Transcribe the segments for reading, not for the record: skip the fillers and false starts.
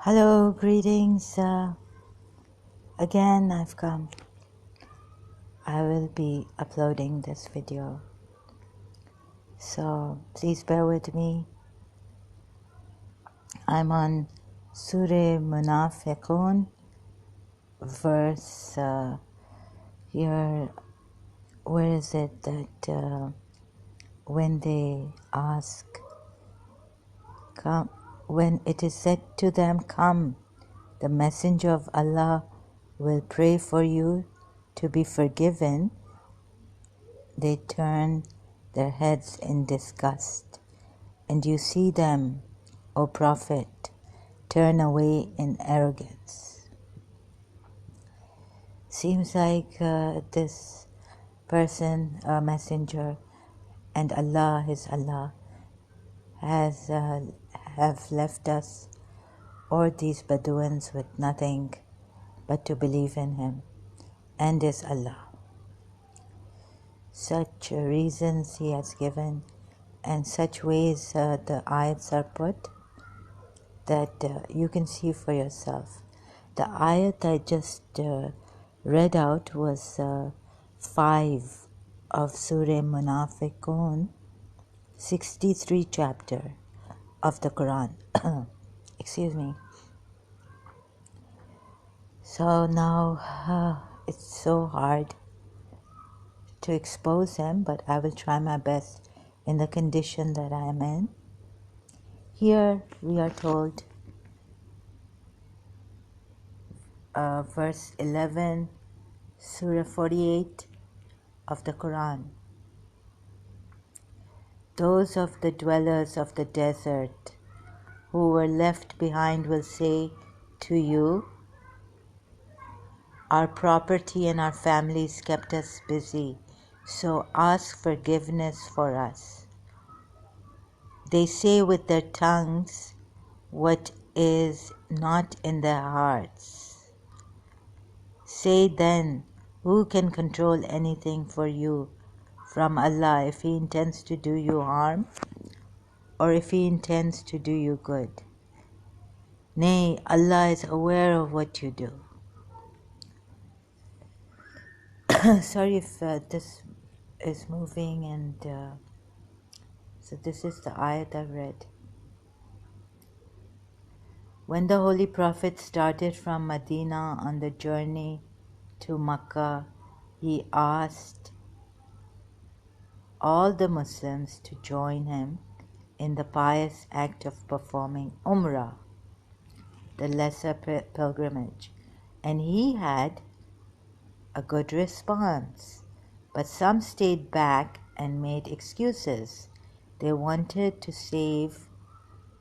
Hello, greetings. Again, I've come. I will be uploading this video, so please bear with me. I'm on Surah Munafiqun, verse here. Where is it that when they ask, come, when it is said to them, come, the messenger of Allah will pray for you to be forgiven, they turn their heads in disgust, and you see them, O Prophet, turn away in arrogance. Seems like this person, a messenger, and Allah, his Allah, have left us or these Bedouins with nothing but to believe in him and his Allah. Such reasons he has given and such ways the ayats are put that you can see for yourself. The ayat I just read out was 5 of Surah Munafiqun, 63 chapter of the Quran. Excuse me. So now it's so hard to expose him, but I will try my best in the condition that I am in. Here we are told, verse 11, Surah 48 of the Quran. Those of the dwellers of the desert who were left behind will say to you, our property and our families kept us busy, so ask forgiveness for us. They say with their tongues what is not in their hearts. Say then, who can control anything for you from Allah if He intends to do you harm or if He intends to do you good? Nay, Allah is aware of what you do. Sorry if this is moving, and so this is the ayat I read. When the Holy Prophet started from Medina on the journey to Makkah, he asked all the Muslims to join him in the pious act of performing Umrah, the lesser pilgrimage, and he had a good response. But some stayed back and made excuses. They wanted to save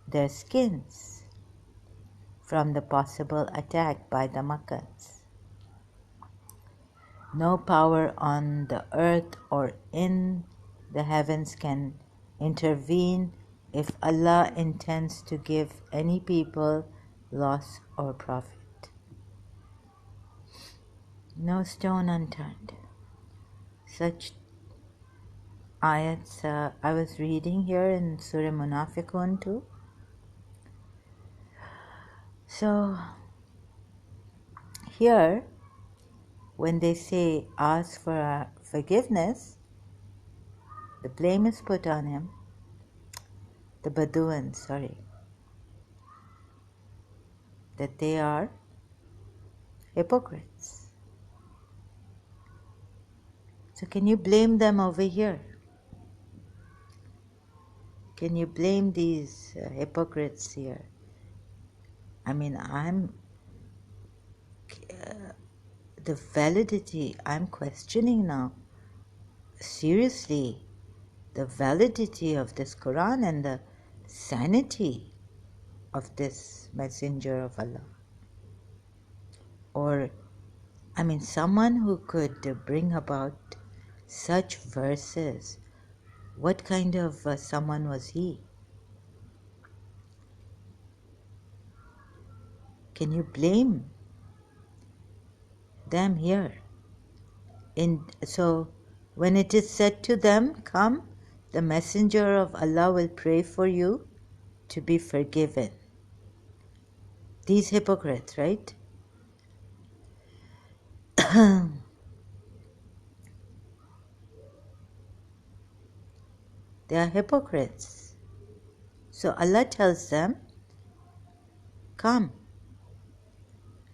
their skins from the possible attack by the Makkans. No power on the earth or in the heavens can intervene if Allah intends to give any people loss or profit. No stone unturned. Such ayats I was reading here in Surah Munafiqun too. So here, when they say ask for forgiveness, the blame is put on him, the Bedouins, that they are hypocrites. So can you blame them over here? Can you blame these hypocrites here? I mean, the validity, I'm questioning now, seriously, the validity of this Quran and the sanity of this messenger of Allah. Or, I mean, someone who could bring about such verses, what kind of someone was he? Can you blame them here? So when it is said to them, come, the messenger of Allah will pray for you to be forgiven. These hypocrites, right? They are hypocrites. So Allah tells them, come.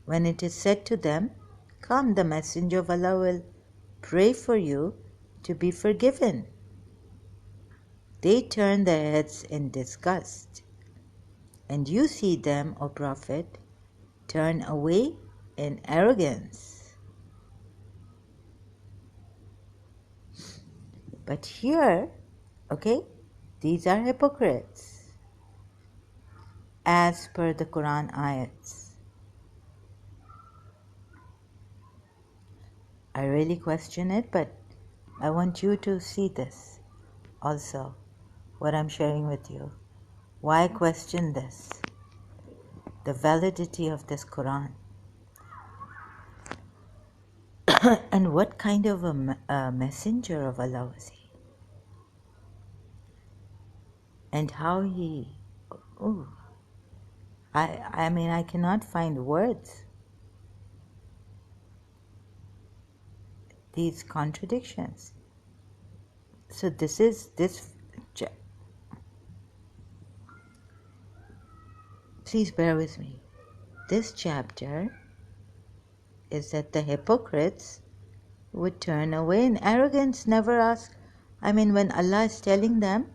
When it is said to them, come, the Messenger of Allah will pray for you to be forgiven. They turn their heads in disgust. And you see them, O Prophet, turn away in arrogance. But here, okay, these are hypocrites as per the Quran ayats. I really question it, but I want you to see this also, what I'm sharing with you. Why question this? The validity of this Quran. And what kind of a messenger of Allah was he? And how he, ooh, I mean, I cannot find words. These contradictions. So please bear with me. This chapter is that the hypocrites would turn away in arrogance, never ask. I mean, when Allah is telling them,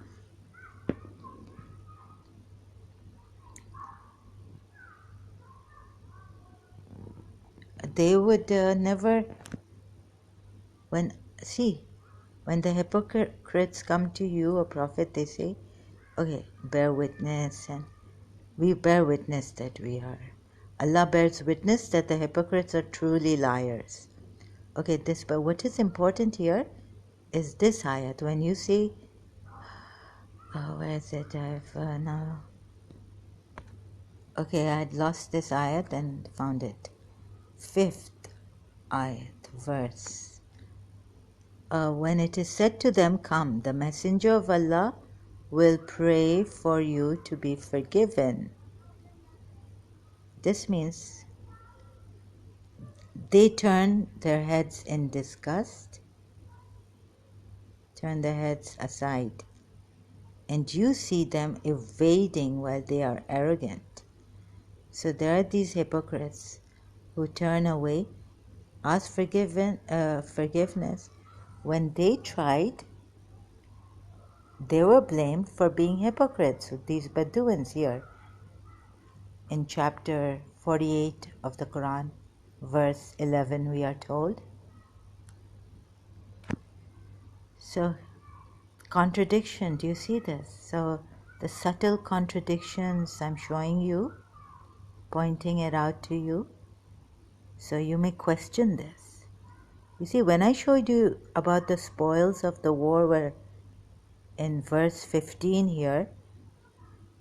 they would never, when the hypocrites come to you, a prophet, they say, okay, bear witness, and we bear witness that we are. Allah bears witness that the hypocrites are truly liars. Okay, but what is important here is this ayat. When you see, where is it? I've now, okay, I had lost this ayat and found it. 5th ayat, verse. When it is said to them, come, the Messenger of Allah will pray for you to be forgiven. This means they turn their heads in disgust, turn their heads aside, and you see them evading while they are arrogant. So there are these hypocrites who turn away, ask forgiveness. When they tried, they were blamed for being hypocrites. So these Bedouins here in chapter 48 of the Quran, verse 11, we are told. So contradiction, do you see this? So the subtle contradictions I'm showing you, pointing it out to you, so you may question this. You see, when I showed you about the spoils of the war, where in verse 15 here,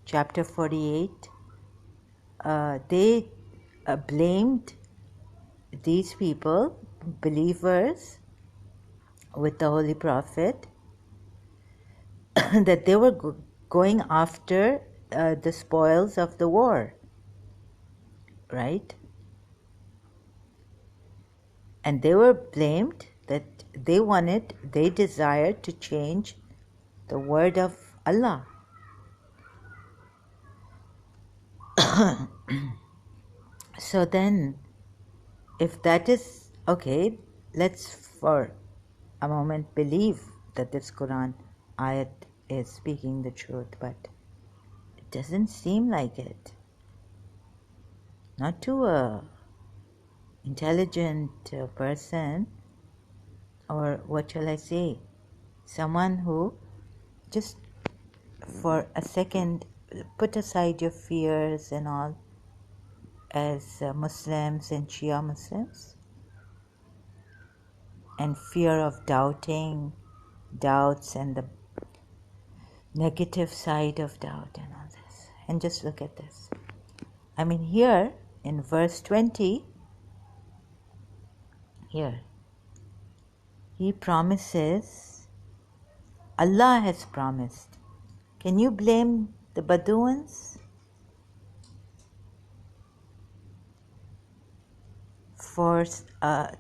chapter 48, they blamed these people, believers with the Holy Prophet, that they were going after the spoils of the war, right? And they were blamed that they desired to change the word of Allah. So then, if that is okay, let's for a moment believe that this Quran ayat is speaking the truth, but it doesn't seem like it. Not to a intelligent person, or what shall I say, someone who just for a second put aside your fears and all as Muslims and Shia Muslims, and fear of doubts and the negative side of doubt and all this. And just look at this. I mean, here in verse 20, here, he promises, Allah has promised. Can you blame the Bedouins? for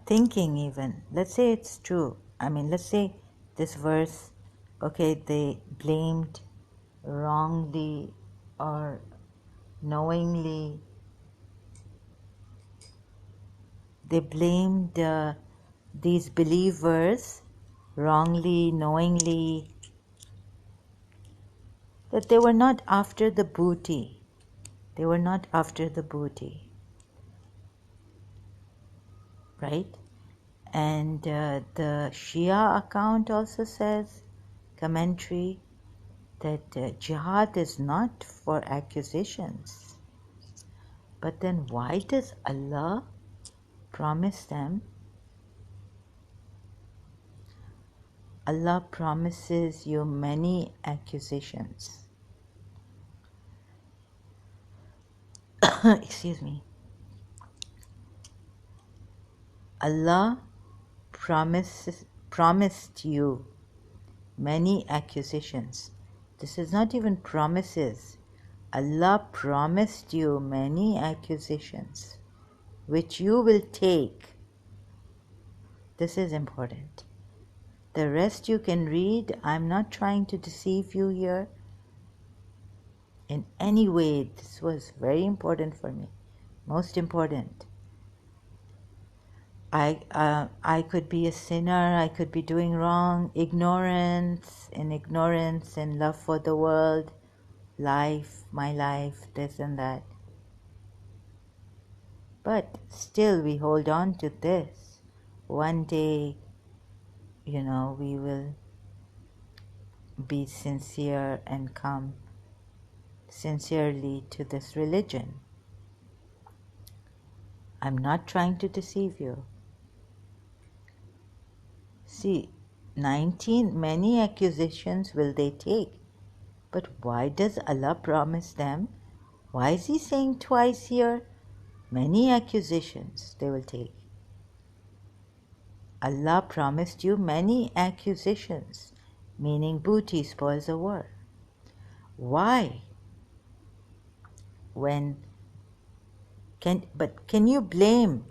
thinking even. Let's say it's true. I mean, let's say this verse, okay, they blamed wrongly or knowingly, they blamed these believers wrongly, knowingly, that they were not after the booty. They were not after the booty, right? And the Shia account also says, commentary, that jihad is not for acquisitions. But then why does Allah promise them? Allah promises you many acquisitions. Excuse me. Allah promised you many acquisitions. This is not even promises. Allah promised you many acquisitions, which you will take. This is important. The rest you can read. I'm not trying to deceive you here in any way. This was very important for me. Most important. I could be a sinner. I could be doing wrong. Ignorance, and love for the world, life, my life, this and that. But still we hold on to this. One day, we will be sincere and come sincerely to this religion. I'm not trying to deceive you. See, 19, many accusations will they take. But why does Allah promise them? Why is He saying twice here? Many accusations they will take. Allah promised you many acquisitions, meaning booty, spoils of war. Why? Can you blame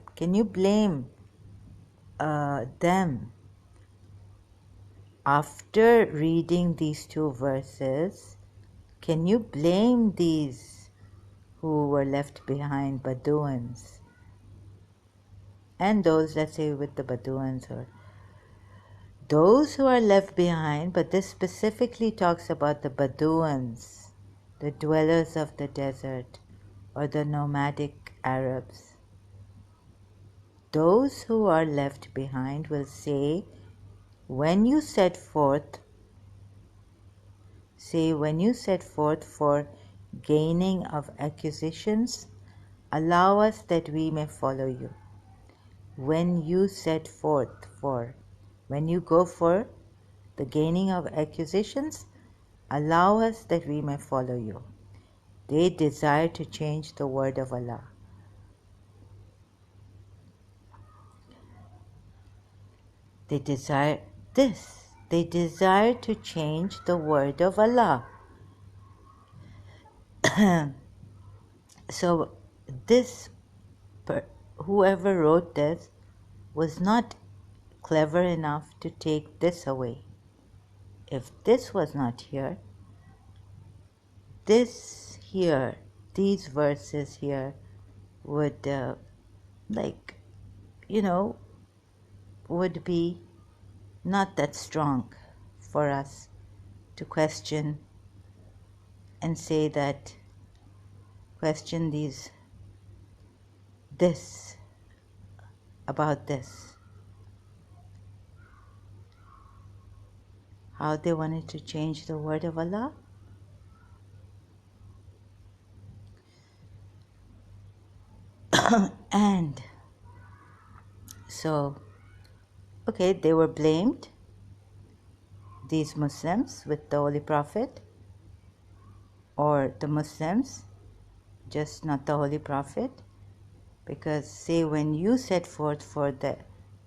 them after reading these two verses? Can you blame these who were left behind, Bedouins, and those, let's say, with the Bedouins, or those who are left behind, but this specifically talks about the Bedouins, the dwellers of the desert, or the nomadic Arabs. Those who are left behind will say, when you set forth for gaining of acquisitions, allow us that we may follow you. When you go for the gaining of acquisitions, allow us that we may follow you. They desire to change the word of Allah. They desire this. They desire to change the word of Allah. So whoever wrote this was not clever enough to take this away. If this was not here, these verses here would, would be not that strong for us to question and say that, question this, about this. How they wanted to change the word of Allah. And so, okay, they were blamed, these Muslims, with the Holy Prophet, or the Muslims, just not the Holy Prophet, because say when you set forth for the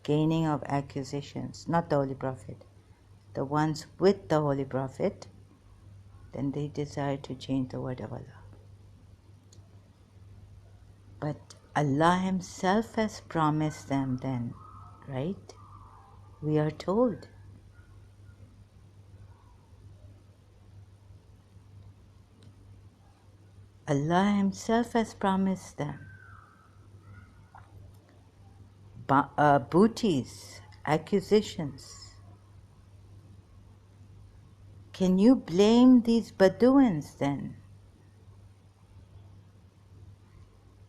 gaining of acquisitions, not the Holy Prophet, the ones with the Holy Prophet, then they desire to change the word of Allah. But Allah Himself has promised them then, right? We are told. Allah Himself has promised them booties, accusations. Can you blame these Bedouins then?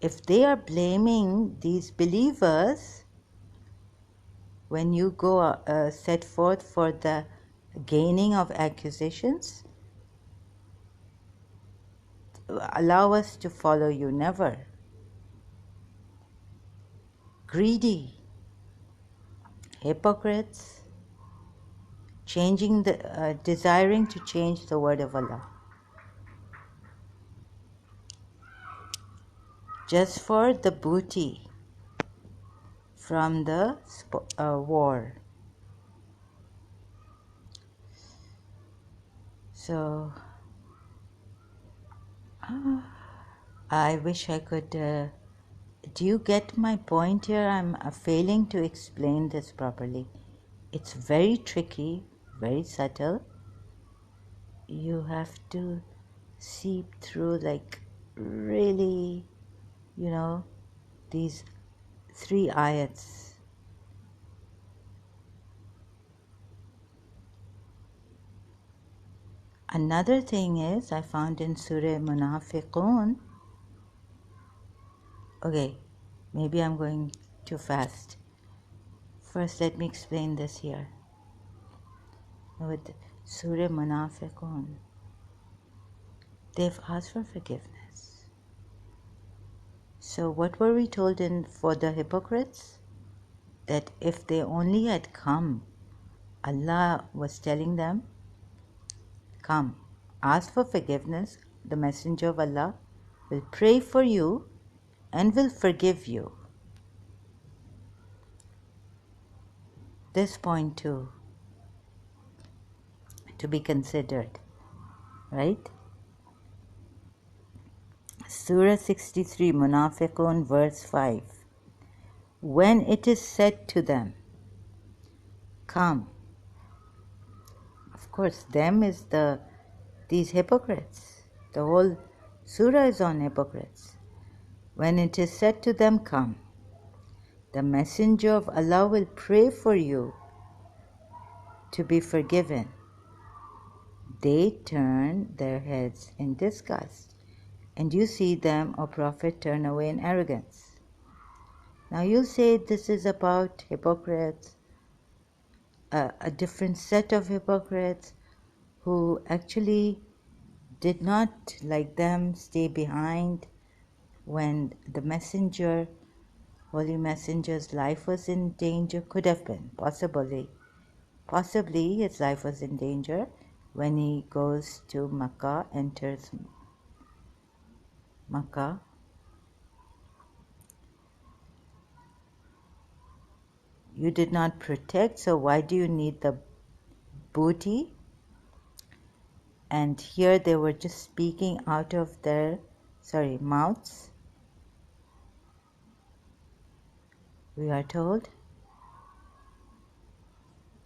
If they are blaming these believers, when you go set forth for the gaining of accusations, allow us to follow you, never. Greedy, hypocrites, desiring to change the word of Allah, just for the booty from the war. So, I wish I could. Do you get my point here? I'm failing to explain this properly. It's very tricky, very subtle. You have to seep through, like, really, these 3 ayats. Another thing is, I found in Surah Munafiqun. Okay, maybe I'm going too fast. First, let me explain this here. With Surah Munafiqun, they've asked for forgiveness. So what were we told for the hypocrites? That if they only had come, Allah was telling them, come, ask for forgiveness, the Messenger of Allah will pray for you and will forgive you. This point too, to be considered, right? Surah 63, Munafiqun, verse 5. When it is said to them, come, of course, them is these hypocrites. The whole surah is on hypocrites. When it is said to them, come, the Messenger of Allah will pray for you to be forgiven. They turn their heads in disgust, and you see them, O Prophet, turn away in arrogance. Now you'll say this is about hypocrites, a different set of hypocrites who actually did not, like them, stay behind when the messenger, Holy Messenger's life was in danger. Could have been, possibly his life was in danger when he goes to Makkah, enters Makkah. You did not protect, so why do you need the booty? And here they were just speaking out of their mouths, we are told,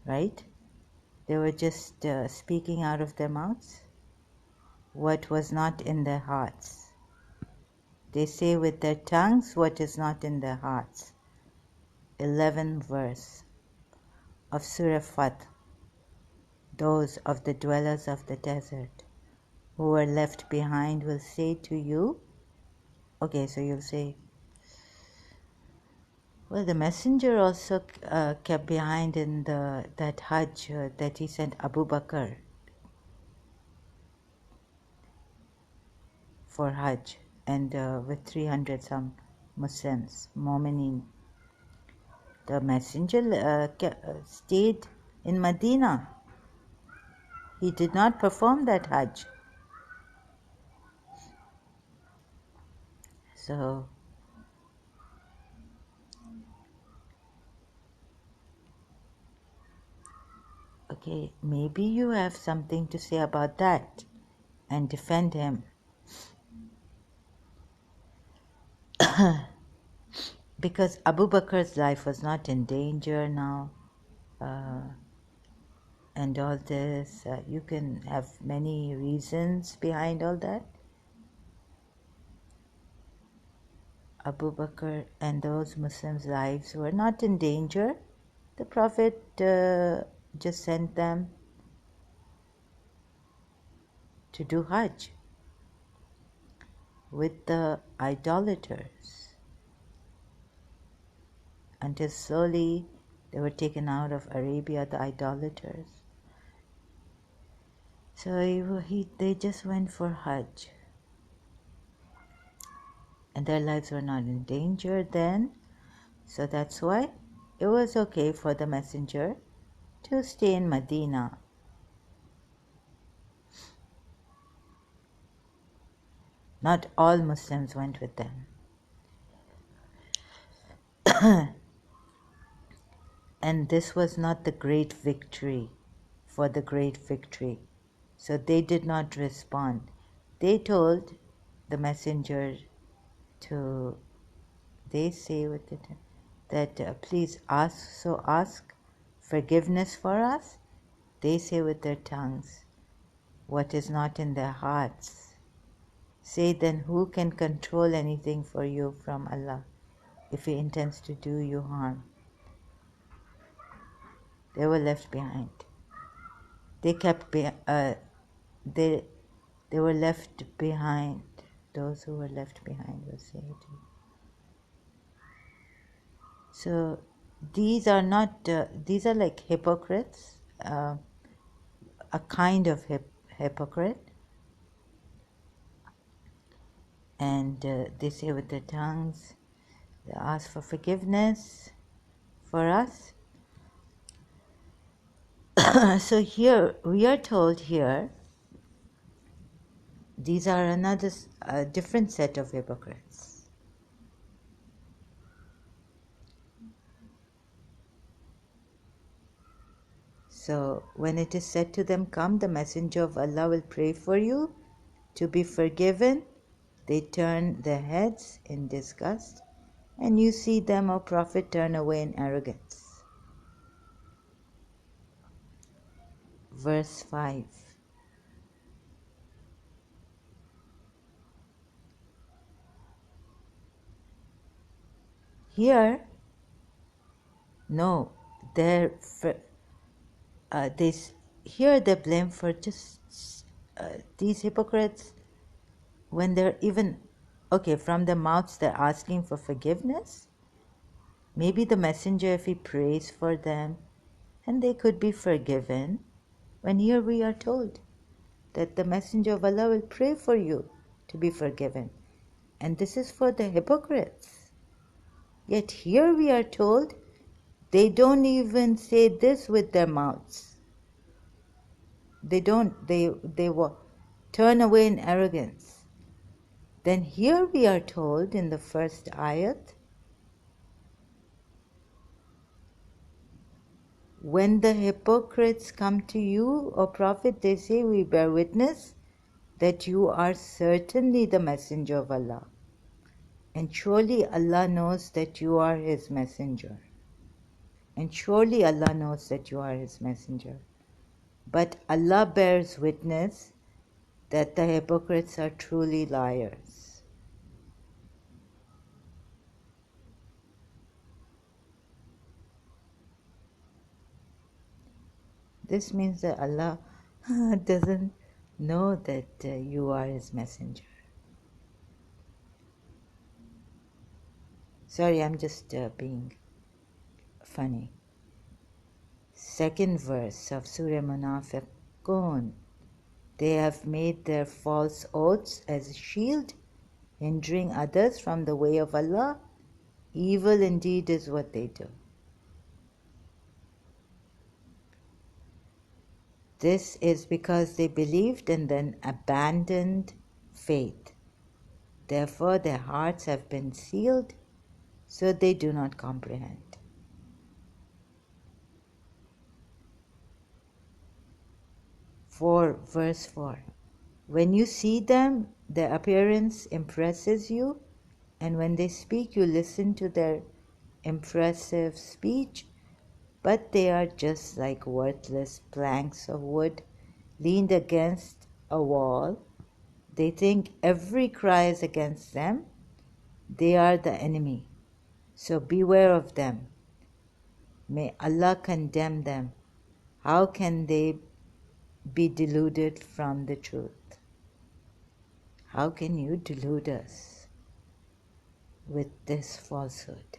right? They were just speaking out of their mouths what was not in their hearts. They say with their tongues what is not in their hearts. 11th verse of Surah Fath. Those of the dwellers of the desert who were left behind will say to you, okay, so you'll say, well, the messenger also kept behind in that Hajj that he sent Abu Bakr for Hajj, and with 300 some Muslims, Mu'mineen. The messenger stayed in Medina. He did not perform that Hajj. So, okay, maybe you have something to say about that and defend him. because Abu Bakr's life was not in danger now, and all this. You can have many reasons behind all that. Abu Bakr and those Muslims' lives were not in danger. The Prophet just sent them to do Hajj with the idolaters until slowly they were taken out of Arabia, the idolaters. So they just went for Hajj. And their lives were not in danger then. So that's why it was okay for the messenger to stay in Medina. Not all Muslims went with them. And this was not the great victory for the great victory. So they did not respond. They told the messenger to, they say with it, that please ask forgiveness for us. They say with their tongues what is not in their hearts. Say then, who can control anything for you from Allah if He intends to do you harm? They were left behind. They were left behind. Those who were left behind were saved. So these are not. These are like hypocrites. A kind of hypocrite. And they say with their tongues, they ask for forgiveness for us. So here, we are told here, these are another different set of hypocrites. So when it is said to them, come, the messenger of Allah will pray for you to be forgiven, they turn their heads in disgust, and you see them, O Prophet, turn away in arrogance. Verse 5. Here, no, they're here they're blamed for just these hypocrites when they're even, okay, from their mouths they're asking for forgiveness. Maybe the messenger, if he prays for them, and they could be forgiven, when here we are told that the messenger of Allah will pray for you to be forgiven. And this is for the hypocrites. Yet here we are told they don't even say this with their mouths. They don't, they turn away in arrogance. Then here we are told in the first ayat, when the hypocrites come to you, O Prophet, they say, we bear witness that you are certainly the messenger of Allah. And surely Allah knows that you are His messenger. And surely Allah knows that you are His messenger. But Allah bears witness that the hypocrites are truly liars. This means that Allah doesn't know that you are His messenger. Sorry, I'm just being funny. Second verse of Surah Munafiqun. They have made their false oaths as a shield, hindering others from the way of Allah. Evil indeed is what they do. This is because they believed and then abandoned faith. Therefore their hearts have been sealed, so they do not comprehend. Verse 4. When you see them, their appearance impresses you, And when they speak, you listen to their impressive speech, but they are just like worthless planks of wood leaned against a wall. They think every cry is against them. They are the enemy. So beware of them. May Allah condemn them. How can they be deluded from the truth? How can you delude us with this falsehood?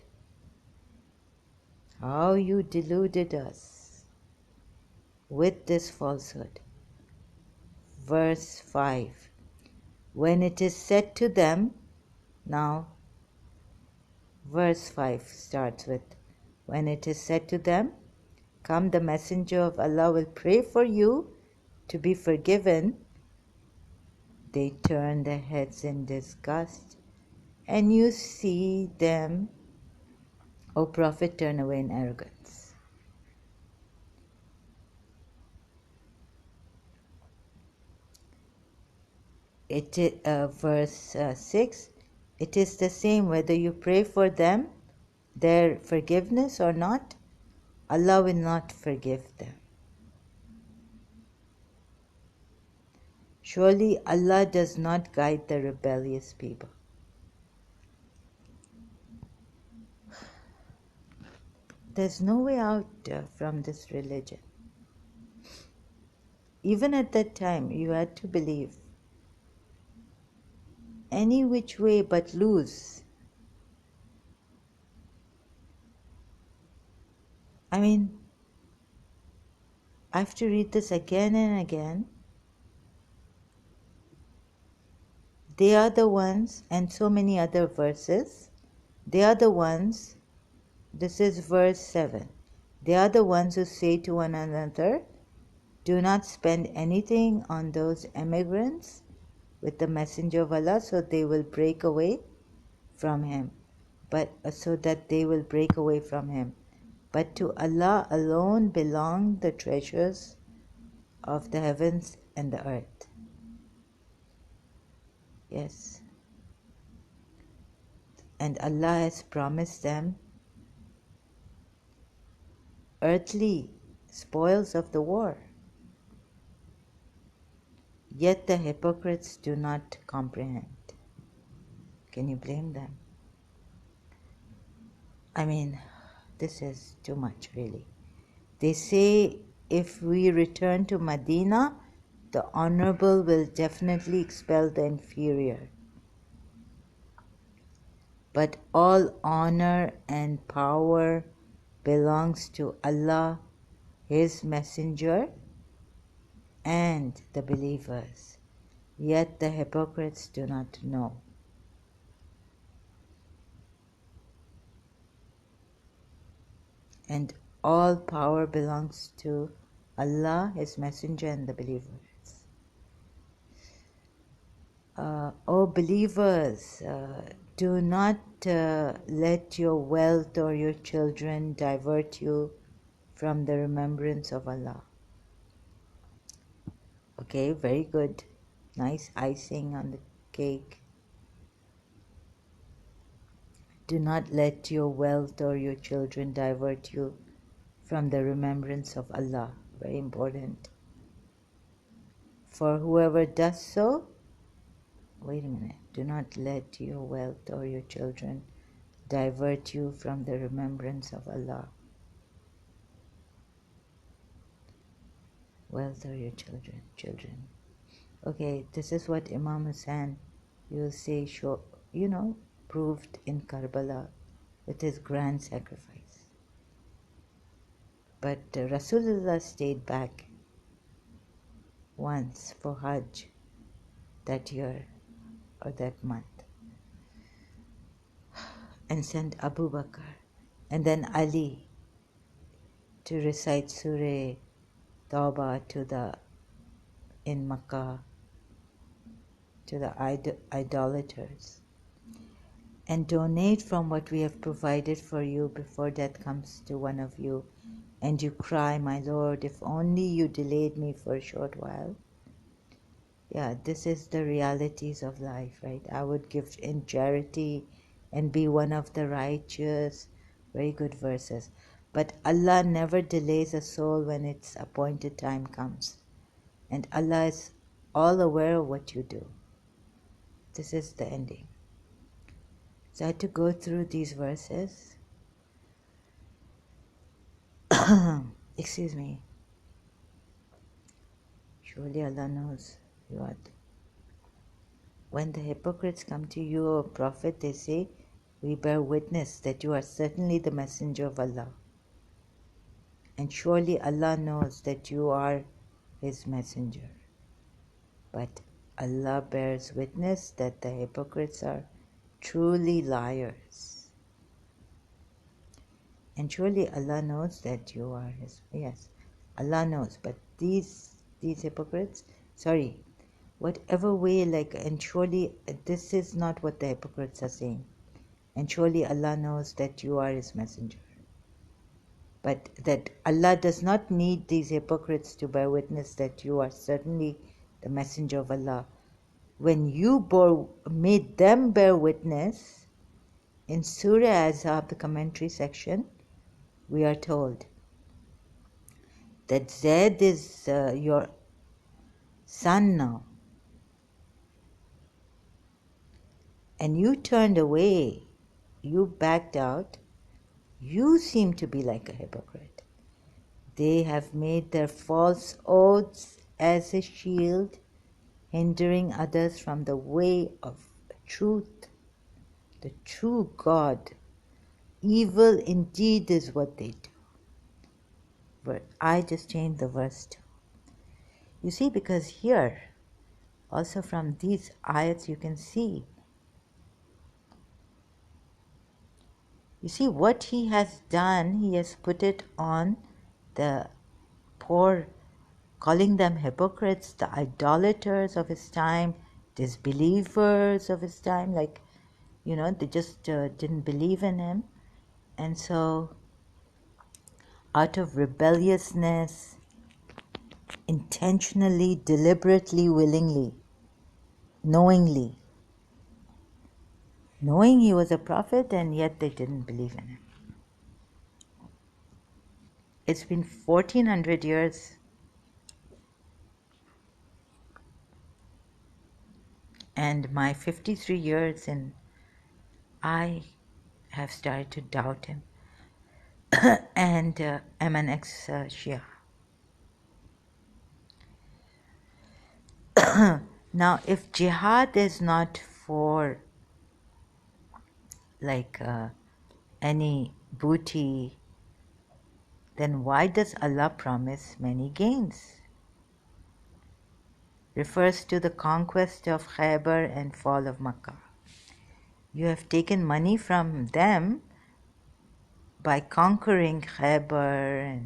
How you deluded us with this falsehood. Verse 5. When it is said to them, now verse 5 starts with, when it is said to them, come, the messenger of Allah will pray for you to be forgiven. They turn their heads in disgust, and you see them, O Prophet, turn away in arrogance. Verse 6, it is the same whether you pray for them, their forgiveness or not, Allah will not forgive them. Surely Allah does not guide the rebellious people. There's no way out from this religion. Even at that time, you had to believe any which way but lose. I mean, I have to read this again and again. They are the ones, and so many other verses, they are the ones, this is verse 7, they are the ones who say to one another, do not spend anything on those emigrants with the messenger of Allah, so they will break away from him, so that they will break away from him. But to Allah alone belong the treasures of the heavens and the earth. Yes. And Allah has promised them earthly spoils of the war. Yet the hypocrites do not comprehend. Can you blame them? I mean, this is too much, really. They say if we return to Medina, the honorable will definitely expel the inferior. But all honor and power belongs to Allah, His Messenger, and the believers. Yet the hypocrites do not know. And all power belongs to Allah, His Messenger, and the believers. O believers, do not let your wealth or your children divert you from the remembrance of Allah. Okay, very good. Nice icing on the cake. Do not let your wealth or your children divert you from the remembrance of Allah. Very important. For whoever does so, wait a minute, do not let your wealth or your children divert you from the remembrance of Allah. Wealth or your children. Okay, this is what Imam Hussain, you'll say, proved in Karbala with his grand sacrifice. But Rasulullah stayed back once for Hajj that year or that month and sent Abu Bakr and then Ali to recite Surah Tawbah in Makkah to the idolaters, and donate from what we have provided for you before death comes to one of you, and you cry, my Lord, if only you delayed me for a short while. Yeah, this is the realities of life, right? I would give in charity and be one of the righteous. Very good verses. But Allah never delays a soul when its appointed time comes. And Allah is all aware of what you do. This is the ending. So I had to go through these verses. Excuse me. Surely Allah knows you are. When the hypocrites come to you, O Prophet, they say, we bear witness that you are certainly the messenger of Allah. And surely Allah knows that you are His messenger. But Allah bears witness that the hypocrites are truly liars. And surely Allah knows that you are His. Yes, Allah knows. But these hypocrites, whatever way, and surely this is not what the hypocrites are saying. And surely Allah knows that you are His messenger. But that Allah does not need these hypocrites to bear witness that you are certainly the messenger of Allah. When you made them bear witness, in Surah Azab, the commentary section, we are told that Zaid is your son now, and you turned away, you backed out, you seem to be like a hypocrite. They have made their false oaths as a shield, hindering others from the way of truth, the true God. Evil indeed is what they do. But I just changed the verse too. You see, because here, also from these ayats you can see, you see what he has done, he has put it on the poor, calling them hypocrites, the idolaters of his time, disbelievers of his time, they just didn't believe in him. And so, out of rebelliousness, intentionally, deliberately, willingly, knowingly, knowing he was a prophet, and yet they didn't believe in him. It's been 1400 years, and my 53 years, and I have started to doubt him. And I'm an ex-Shia. Now, if jihad is not for any booty, then why does Allah promise many gains? Refers to the conquest of Khaybar and fall of Makkah. You have taken money from them by conquering Khaybar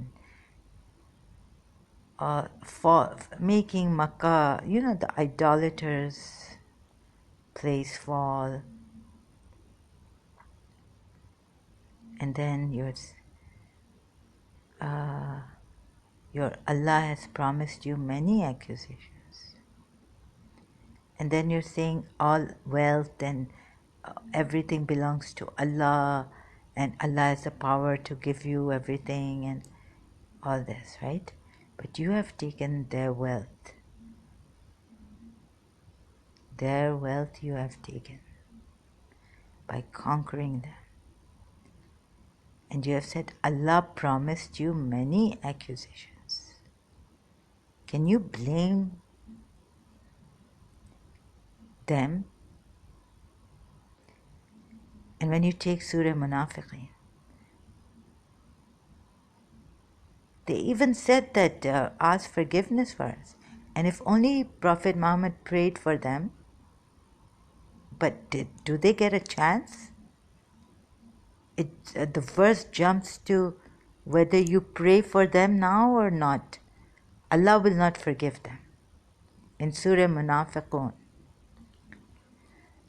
and making Makkah, the idolaters' place fall. And then your Allah has promised you many accusations. And then you're saying all wealth and everything belongs to Allah, and Allah has the power to give you everything and all this, right? But you have taken their wealth. Their wealth you have taken by conquering them. And you have said Allah promised you many accusations. Can you blame them? And when you take Surah Munafiqun, they even said that ask forgiveness for us. And if only Prophet Muhammad prayed for them, but do they get a chance? The verse jumps to whether you pray for them now or not. Allah will not forgive them. In Surah Munafiqun.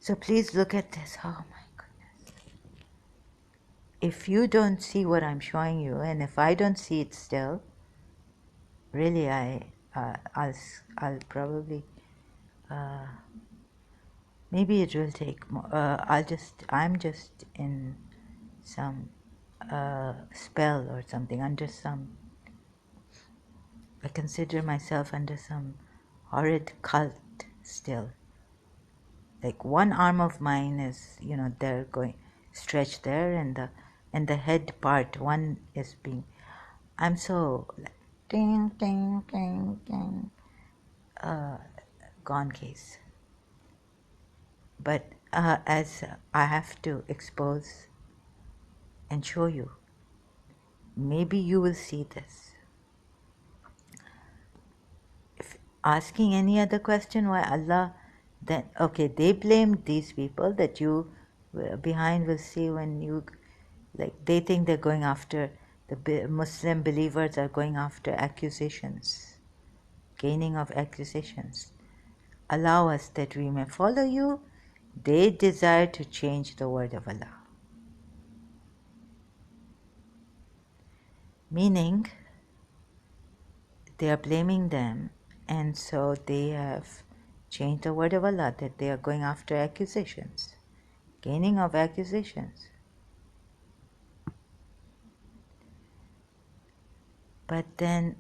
So please look at this. Oh my goodness. If you don't see what I'm showing you, and if I don't see it still, really I'll probably Maybe it will take more. I'm just in some spell or something, under some, I consider myself under some horrid cult still. Like one arm of mine is, they're going stretched there, and the head part, one is being, I'm so like, ding, ding, ding, ding, gone case. But as I have to expose and show you, maybe you will see this. If asking any other question, why Allah, then okay, they blamed these people that you behind will see when you, like they think they're going after, the Muslim believers are going after accusations, gaining of accusations. Allow us that we may follow you. They desire to change the word of Allah. Meaning, they are blaming them, and so they have changed the word of Allah, that they are going after accusations, gaining of accusations. But then,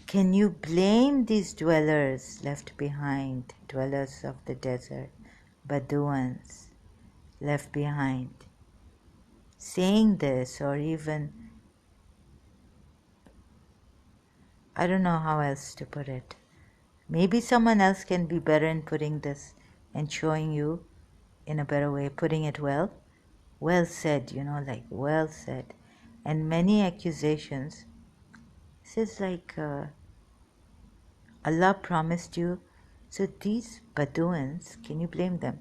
can you blame these dwellers left behind, dwellers of the desert, Bedouins left behind, saying this, or even, I don't know how else to put it. Maybe someone else can be better in putting this and showing you in a better way, putting it well. Well said, like well said. And many accusations. This is like Allah promised you. So these Bedouins, can you blame them?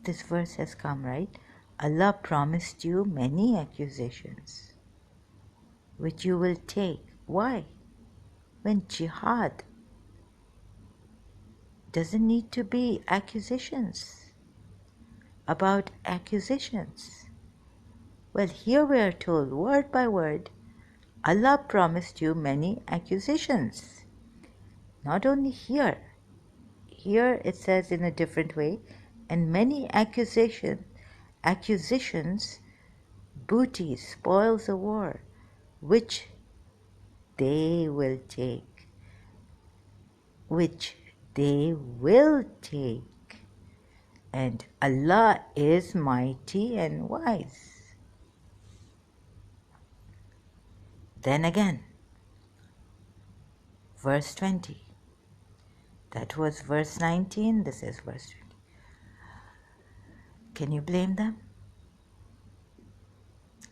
This verse has come, right? Allah promised you many accusations, which you will take. Why? When jihad doesn't need to be accusations about accusations. Well, here we are told word by word, Allah promised you many accusations. Not only here it says in a different way, and many accusations, booty, spoils of war, which they will take, and Allah is mighty and wise. Then again, verse 20. That was verse 19, this is verse 20. Can you blame them?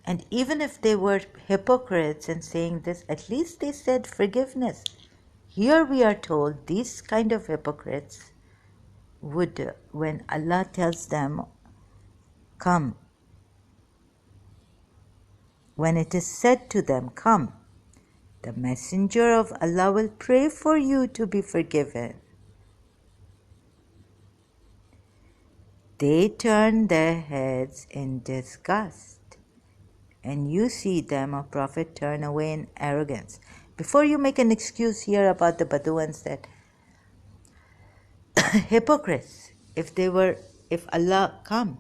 And even if they were hypocrites in saying this, at least they said forgiveness. Here we are told these kind of hypocrites would, when Allah tells them, come, when it is said to them, come, the messenger of Allah will pray for you to be forgiven. They turn their heads in disgust, and you see them, O Prophet, turn away in arrogance. Before you make an excuse here about the Bedouins that hypocrites, if Allah, come,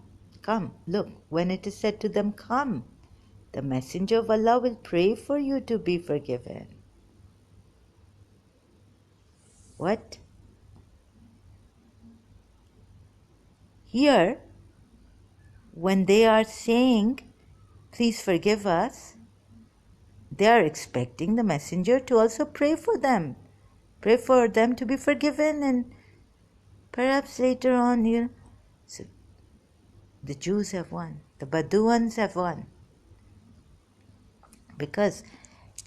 look, when it is said to them, come, the messenger of Allah will pray for you to be forgiven. What? Here, when they are saying, please forgive us, they are expecting the messenger to also pray for them to be forgiven, and perhaps later on, so the Jews have won, the Bedouins have won, because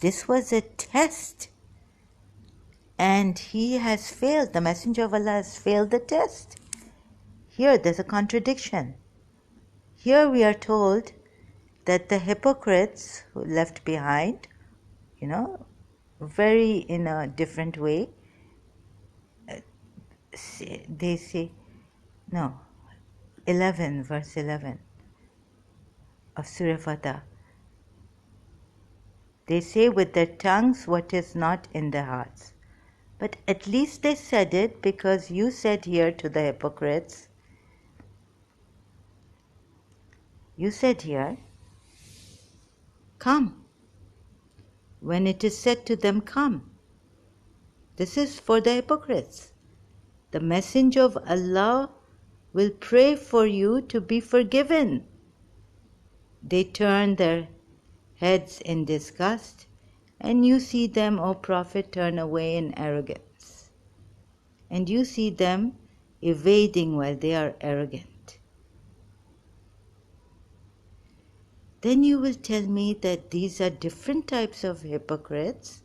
this was a test, and he has failed. The messenger of Allah has failed the test. Here there's a contradiction. Here we are told that the hypocrites who left behind, very in a different way, they say, no, 11, verse 11 of Surah Fath. They say with their tongues what is not in their hearts. But at least they said it, because you said here to the hypocrites, you said here, come. When it is said to them, come. This is for the hypocrites. The Messenger of Allah will pray for you to be forgiven. They turn their heads in disgust, and you see them, O Prophet, turn away in arrogance. And you see them evading while they are arrogant. Then you will tell me that these are different types of hypocrites,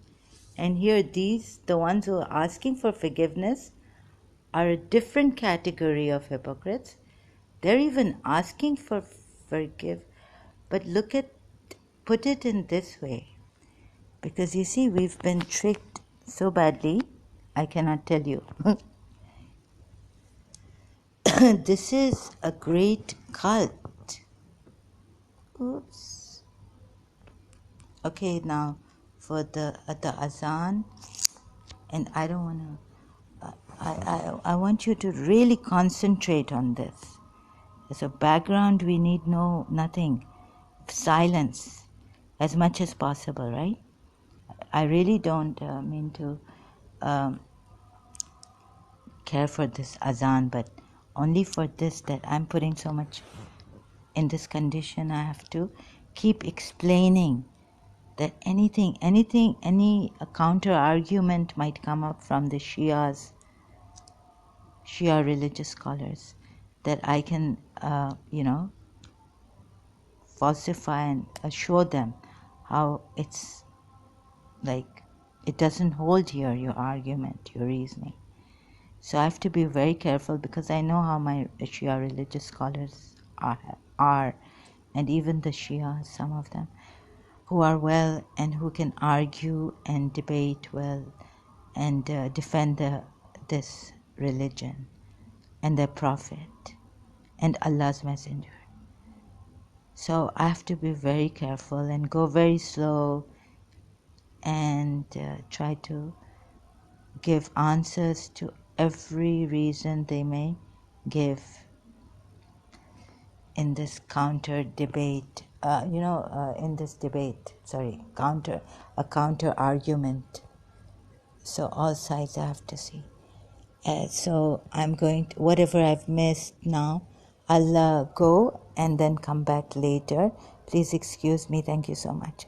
and here these, the ones who are asking for forgiveness, are a different category of hypocrites. They're even asking for forgive, but put it in this way, because you see, we've been tricked so badly, I cannot tell you. This is a great cult. Oops. Okay, now for the azan, and I don't want to. I want you to really concentrate on this. As a background, we need nothing, silence, as much as possible, right? I really don't mean to care for this azan, but only for this, that I'm putting so much in this condition. I have to keep explaining that any counter argument might come up from the Shia religious scholars, that I can, falsify and assure them how it's like it doesn't hold here, your argument, your reasoning. So I have to be very careful, because I know how my Shia religious scholars are, and even the Shia, some of them, who are well and who can argue and debate well and defend this religion and their prophet and Allah's messenger. So I have to be very careful and go very slow and try to give answers to every reason they may give in this counter debate, in this debate, a counter argument. So all sides I have to see. So I'm going to, whatever I've missed now, I'll go and then come back later. Please excuse me. Thank you so much.